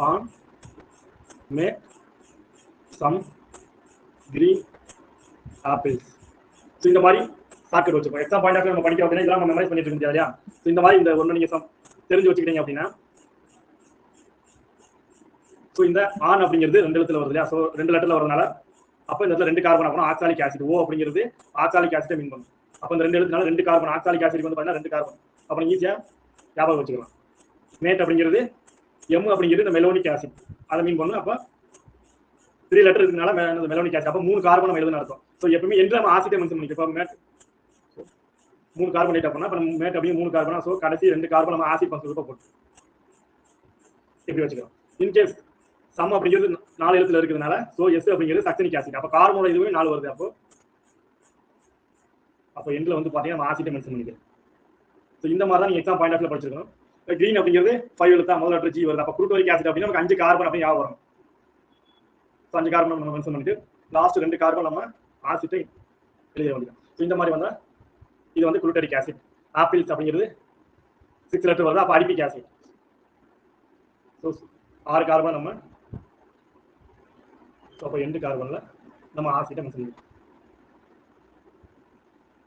On make some green apples. So இந்த மாதிரி shortcut வச்சுக்கோங்க. எக்ஸாம் பாயிண்ட் ஆஃப் நம்ம படிக்கிறோம் அப்படின்னா இதெல்லாம் நம்ம மெமரைஸ் பண்ணிட்டு இருக்க முடியாது இல்லையா? ஸோ இந்த மாதிரி இந்த ஒன்று நீங்கள் தெரிஞ்சு வச்சுக்கிட்டீங்க அப்படின்னா, ஸோ இந்த ஆன் அப்படிங்கிறது 2 எழுத்துல வருது இல்லையா? ஸோ 2 லெட்டர்ல வரதுனால அப்போ இந்த இடத்துல 2 கார்பன் ஆகணும். ஆக்சாலிக் ஆசிட் ஓ அப்படிங்கிறது ஆக்சாலிக் ஆசிட்டை மீன் பண்ணும். அப்போ இந்த 2 எழுத்துனால 2 கார்பன், ஆக்சாலிக் ஆசிட் வந்து பார்த்தீங்கன்னா 2 கார்பன். அப்போ நீங்கள் ஈஸியாக ஞாபகம் வச்சுக்கலாம். மேட் அப்படிங்கிறது எம் அப்படிங்கிறது இந்த மெலோனிக் ஆசிட் அதை மீன் பண்ணும். அப்போ 3 லெட்டர் இருக்கனால மெலோனிக் ஆசிட். அப்போ 3 கார்பன் நம்ம எழுதுன அர்த்தம். ஸோ எப்பவுமே என்று நம்ம ஆசிட்டை மென்ஷன் பண்ணிக்கலாம். இப்போ மேட் 3 கார்பன் ரைட் அப்படின்னா இப்போ மேட் அப்படியே 3 கார்பனா. ஸோ கடைசி 2 கார்பன் நம்ம ஆசிட் ஃபங்க்ஷன் போட்டு எப்படி வச்சுக்கலாம். இன்கேஸ் சம் அப்படிங்கிறது 4 எழுத்துல இருக்கிறதுனால ஸோ எஸ் அப்படிங்கிறது சக்சனிக் ஆசிட். அப்போ கார்பனோட இதுவே 4 வருது. அப்போ எண்ட்ல வந்து பார்த்தீங்கன்னா நம்ம ஆசிட்டை மென்ஷன் பண்ணிக்கலாம். ஸோ இந்த மாதிரி தான் நீங்கள் எக்ஸாம் பாயிண்ட் ஆஃப் வியூ படிச்சிருக்கணும். கிரீன் அப்படிங்கிறது 5 எழுத்தா முதல் லெட்டர் ஜி வருது. அப்போ குளுட்டோரிக் ஆசிட் அப்படின்னா நமக்கு 5 கார்பன் அப்படி ஞாபகம் வரும். ஸோ 5 கார்பன் நம்ம மென்ஷன் பண்ணிட்டு லாஸ்ட் 2 கார்பன் நம்ம ஆசிட்டை எழுத வேண்டியது. ஸோ இந்த மாதிரி வந்தால் இது வந்து குளுட்டரிக் ஆசிட். ஆப்பிள்ஸ் அப்படிங்கிறது 6 லெட்டர் வருது. அப்போ அடிபிக் ஆசிட். ஸோ 6 கார்பன் நம்ம ஸோ அப்போ 2 கார்பனில் நம்ம ஆசிட்டை மென்ஷன் பண்ணிக்கலாம்.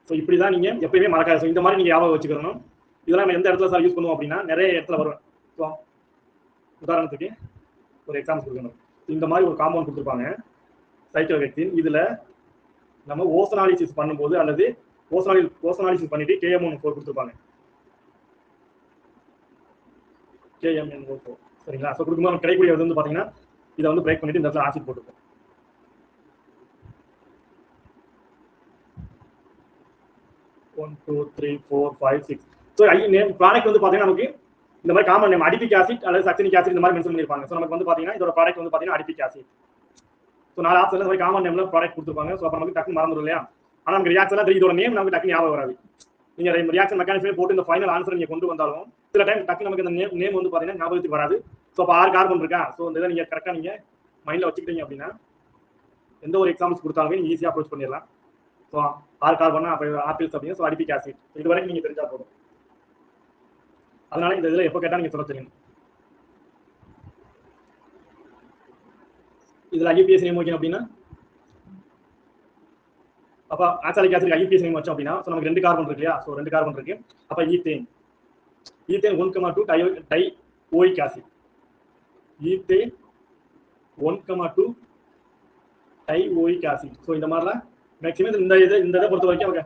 ஸோ இப்படி தான் நீங்கள் எப்பயுமே மறக்காது. ஸோ இந்த மாதிரி நீங்கள் ஞாபகம் வச்சுக்கணும். இதெல்லாம் நம்ம எந்த இடத்துல சார் யூஸ் பண்ணுவோம் அப்படின்னா நிறைய இடத்துல வரும். ஸோ உதாரணத்துக்கு ஒரு எக்ஸாம்பிள் கொடுக்கணும். இந்த மாதிரி ஒரு காம்பவுண்ட் கொடுத்துருப்பாங்க சைக்ளோஹெக்சின். இதில் நம்ம ஓசனாலிசிஸ் பண்ணும்போது அல்லது ஓசனாலிசிஸ் பண்ணிட்டு KMnO4 கொடுத்துருப்பாங்க. KMnO4 சரிங்களா? ஸோ கொடுக்கும்போது கிடைக்கக்கூடிய வந்து பார்த்தீங்கன்னா இதை வந்து பிரேக் பண்ணிட்டு இந்த இடத்துல ஆசிட் போட்டுருப்போம். One two three four five six. So name product வந்து பார்த்தீங்கன்னா நமக்கு இந்த மாதிரி காமன் நேம் அடிபிக் ஆசிட் அல்லது சக்சனிக் ஆசிட் இந்த மாதிரி மென்ஷன் பண்ணியிருப்பாங்க. ஸோ நமக்கு வந்து பார்த்தீங்கன்னா இதோட ப்ராடக்ட் வந்து பார்த்தீங்கன்னா அடிபிக் ஆசிட். ஸோ 4 ஆப்ஷன்ல இந்த மாதிரி காமன் நேம்ல ப்ராடக்ட் கொடுத்துருப்பாங்க. ஸோ அப்போ நமக்கு டக்குன்னு மறந்துடும் இல்லையா? ஆனால் நமக்கு ரியாக்ஷன்லாம் தெரியும். இதோட நேம் நமக்கு டக்குன்னு ஞாபகம் வராது. நீங்கள் ரியாக்ஷன் மெக்கானிசமே போட்டு இந்த ஃபைனல் ஆன்சர் நீங்கள் கொண்டு வந்தாலும் சில டைம் டக்குன்னு நமக்கு அந்த நேம் வந்து பார்த்தீங்கன்னா ஞாபகத்துக்கு வராது. ஸோ அப்போ 6 கார்பன் இருக்கா? ஸோ இந்த இதை நீங்கள் கரெக்டாக நீங்கள் மைண்டில் வச்சுக்கிட்டீங்க அப்படின்னா எந்த ஒரு எக்ஸாம்பிள்ஸ் கொடுத்தாலுமே நீங்கள் ஈஸியாக அப்ரோச் பண்ணிடலாம். ஸோ 6 கார்பன் அப்போ ஆப்பிள்ஸ் அப்படிங்க. ஸோ அடிபிக் ஆசிட் இது வரைக்கும் நீங்கள் தெரிஞ்சா போதும். அதனால இந்த இதில் எப்போ கேட்டால் நீங்கள் சொல்ல தெரியும். இதில் ஐயூபிஎஸ் நேம் வைக்கணும் அப்படின்னா அப்போ ஆக்சாலிக் ஆசிட் ஐயூபிஎஸ் நேம் வச்சோம் அப்படின்னா ஸோ நமக்கு 2 கார்பன் இருக்கு இல்லையா? ஸோ 2 கார்பன் இருக்கு. அப்போ ethane 1,2 dioic acid. Ethane 1,2 dioic acid. So இந்த மாதிரிலாம் மேக்ஸிமம் இந்த இதை பொறுத்த வரைக்கும் அவங்க